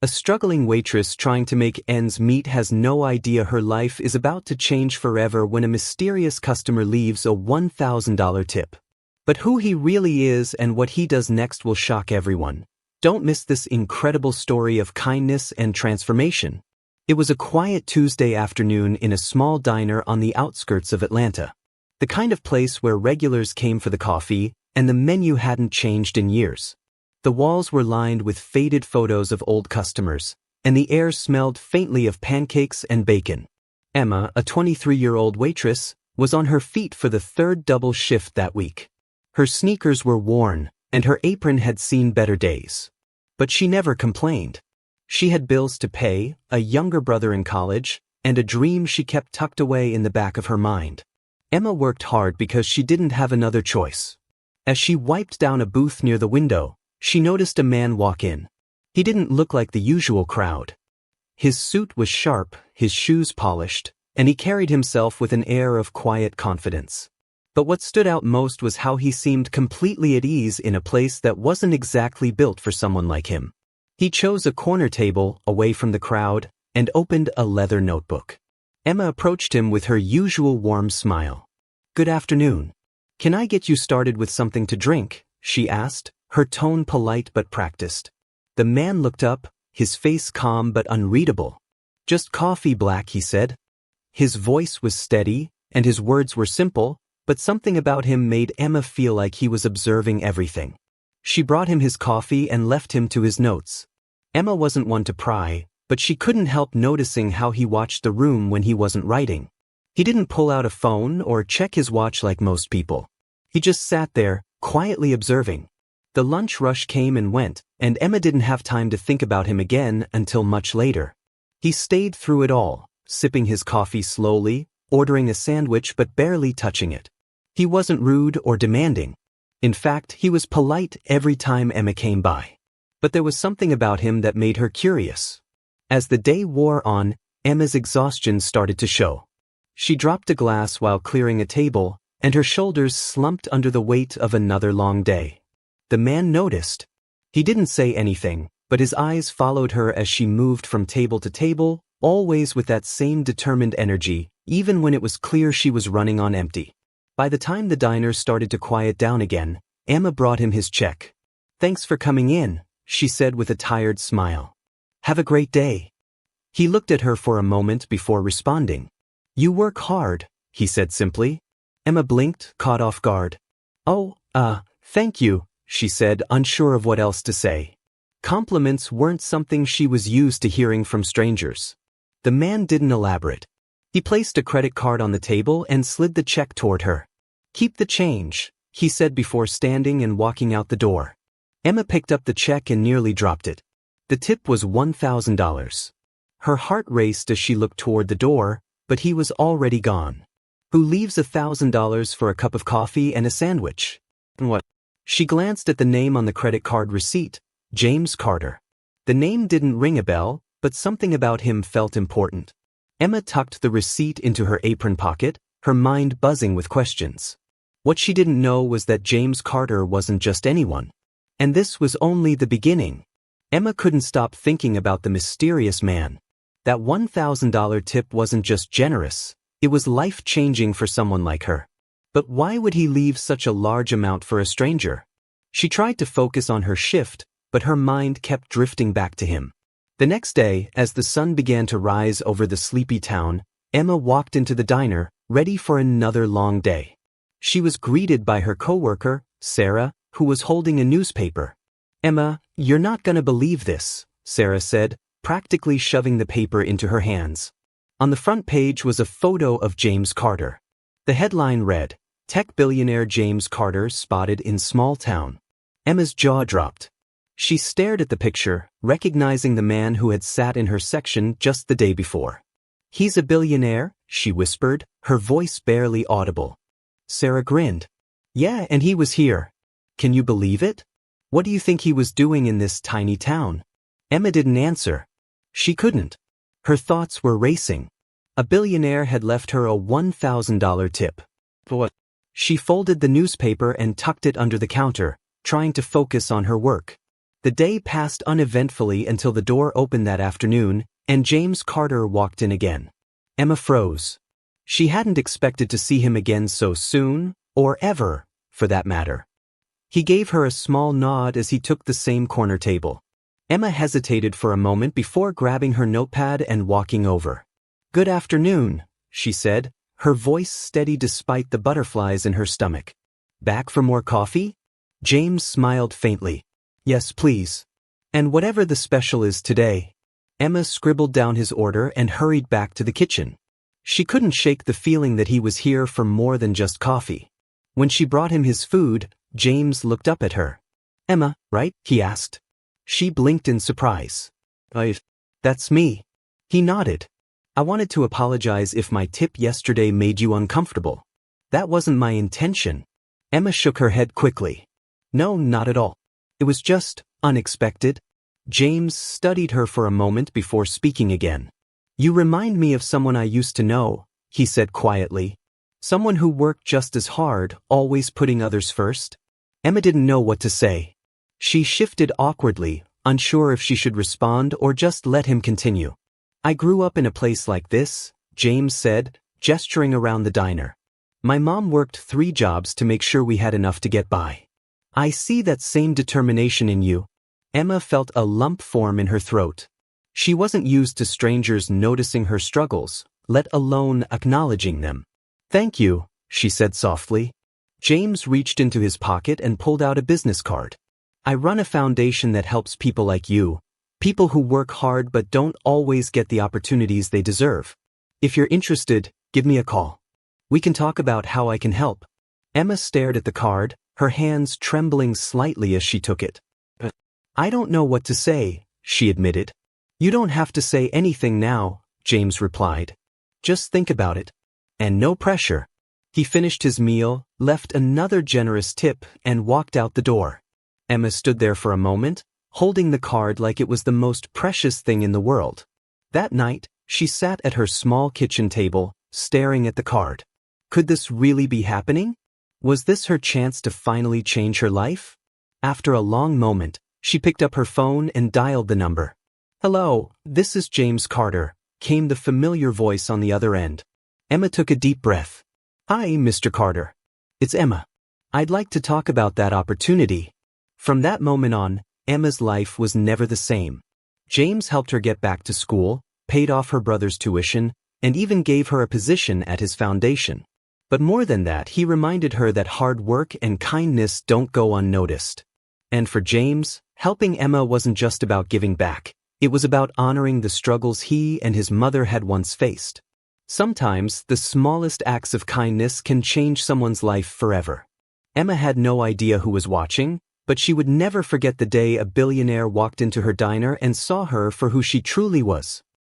A struggling waitress trying to make ends meet has no idea her life is about to change forever when a mysterious customer leaves a $1,000 tip. But who he really is and what he does next will shock everyone. Don't miss this incredible story of kindness and transformation. It was a quiet Tuesday afternoon in a small diner on the outskirts of Atlanta. The kind of place where regulars came for the coffee, and the menu hadn't changed in years. The walls were lined with faded photos of old customers, and the air smelled faintly of pancakes and bacon. Emma, a 23-year-old waitress, was on her feet for the third double shift that week. Her sneakers were worn, and her apron had seen better days. But she never complained. She had bills to pay, a younger brother in college, and a dream she kept tucked away in the back of her mind. Emma worked hard because she didn't have another choice. As she wiped down a booth near the window, she noticed a man walk in. He didn't look like the usual crowd. His suit was sharp, his shoes polished, and he carried himself with an air of quiet confidence. But what stood out most was how he seemed completely at ease in a place that wasn't exactly built for someone like him. He chose a corner table, away from the crowd, and opened a leather notebook. Emma approached him with her usual warm smile. "Good afternoon. Can I get you started with something to drink?" she asked, her tone polite but practiced. The man looked up, his face calm but unreadable. "Just coffee, black," he said. His voice was steady, and his words were simple, but something about him made Emma feel like he was observing everything. She brought him his coffee and left him to his notes. Emma wasn't one to pry, but she couldn't help noticing how he watched the room when he wasn't writing. He didn't pull out a phone or check his watch like most people. He just sat there, quietly observing. The lunch rush came and went, and Emma didn't have time to think about him again until much later. He stayed through it all, sipping his coffee slowly, ordering a sandwich but barely touching it. He wasn't rude or demanding. In fact, he was polite every time Emma came by. But there was something about him that made her curious. As the day wore on, Emma's exhaustion started to show. She dropped a glass while clearing a table, and her shoulders slumped under the weight of another long day. The man noticed. He didn't say anything, but his eyes followed her as she moved from table to table, always with that same determined energy, even when it was clear she was running on empty. By the time the diner started to quiet down again, Emma brought him his check. "Thanks for coming in," she said with a tired smile. "Have a great day." He looked at her for a moment before responding. "You work hard," he said simply. Emma blinked, caught off guard. "Oh, thank you," she said, unsure of what else to say. Compliments weren't something she was used to hearing from strangers. The man didn't elaborate. He placed a credit card on the table and slid the check toward her. "Keep the change," he said before standing and walking out the door. Emma picked up the check and nearly dropped it. The tip was $1,000. Her heart raced as she looked toward the door, but he was already gone. Who leaves $1,000 for a cup of coffee and a sandwich? And what? She glanced at the name on the credit card receipt, James Carter. The name didn't ring a bell, but something about him felt important. Emma tucked the receipt into her apron pocket, her mind buzzing with questions. What she didn't know was that James Carter wasn't just anyone. And this was only the beginning. Emma couldn't stop thinking about the mysterious man. That $1,000 tip wasn't just generous, it was life-changing for someone like her. But why would he leave such a large amount for a stranger? She tried to focus on her shift, but her mind kept drifting back to him. The next day, as the sun began to rise over the sleepy town, Emma walked into the diner, ready for another long day. She was greeted by her coworker, Sarah, who was holding a newspaper. "Emma, you're not gonna believe this," Sarah said, practically shoving the paper into her hands. On the front page was a photo of James Carter. The headline read, "Tech billionaire James Carter spotted in small town." Emma's jaw dropped. She stared at the picture, recognizing the man who had sat in her section just the day before. "He's a billionaire," she whispered, her voice barely audible. Sarah grinned. "Yeah, and he was here. Can you believe it? What do you think he was doing in this tiny town?" Emma didn't answer. She couldn't. Her thoughts were racing. A billionaire had left her a $1,000 tip. For what? She folded the newspaper and tucked it under the counter, trying to focus on her work. The day passed uneventfully until the door opened that afternoon, and James Carter walked in again. Emma froze. She hadn't expected to see him again so soon, or ever, for that matter. He gave her a small nod as he took the same corner table. Emma hesitated for a moment before grabbing her notepad and walking over. "Good afternoon," she said, her voice steady despite the butterflies in her stomach. "Back for more coffee?" James smiled faintly. "Yes, please. And whatever the special is today." Emma scribbled down his order and hurried back to the kitchen. She couldn't shake the feeling that he was here for more than just coffee. When she brought him his food, James looked up at her. "Emma, right?" he asked. She blinked in surprise. That's me." He nodded. "I wanted to apologize if my tip yesterday made you uncomfortable. That wasn't my intention." Emma shook her head quickly. "No, not at all. It was just unexpected." James studied her for a moment before speaking again. "You remind me of someone I used to know," he said quietly. "Someone who worked just as hard, always putting others first." Emma didn't know what to say. She shifted awkwardly, unsure if she should respond or just let him continue. "I grew up in a place like this," James said, gesturing around the diner. "My mom worked 3 jobs to make sure we had enough to get by. I see that same determination in you." Emma felt a lump form in her throat. She wasn't used to strangers noticing her struggles, let alone acknowledging them. "Thank you," she said softly. James reached into his pocket and pulled out a business card. "I run a foundation that helps people like you, people who work hard but don't always get the opportunities they deserve. If you're interested, give me a call. We can talk about how I can help." Emma stared at the card, her hands trembling slightly as she took it. "I don't know what to say," she admitted. "You don't have to say anything now," James replied. "Just think about it. And no pressure." He finished his meal, left another generous tip, and walked out the door. Emma stood there for a moment, holding the card like it was the most precious thing in the world. That night, she sat at her small kitchen table, staring at the card. Could this really be happening? Was this her chance to finally change her life? After a long moment, she picked up her phone and dialed the number. "Hello, this is James Carter," came the familiar voice on the other end. Emma took a deep breath. "Hi, Mr. Carter. It's Emma. I'd like to talk about that opportunity." From that moment on, Emma's life was never the same. James helped her get back to school, paid off her brother's tuition, and even gave her a position at his foundation. But more than that, he reminded her that hard work and kindness don't go unnoticed. And for James, helping Emma wasn't just about giving back. It was about honoring the struggles he and his mother had once faced. Sometimes, the smallest acts of kindness can change someone's life forever. Emma had no idea who was watching, but she would never forget the day a billionaire walked into her diner and saw her for who she truly was.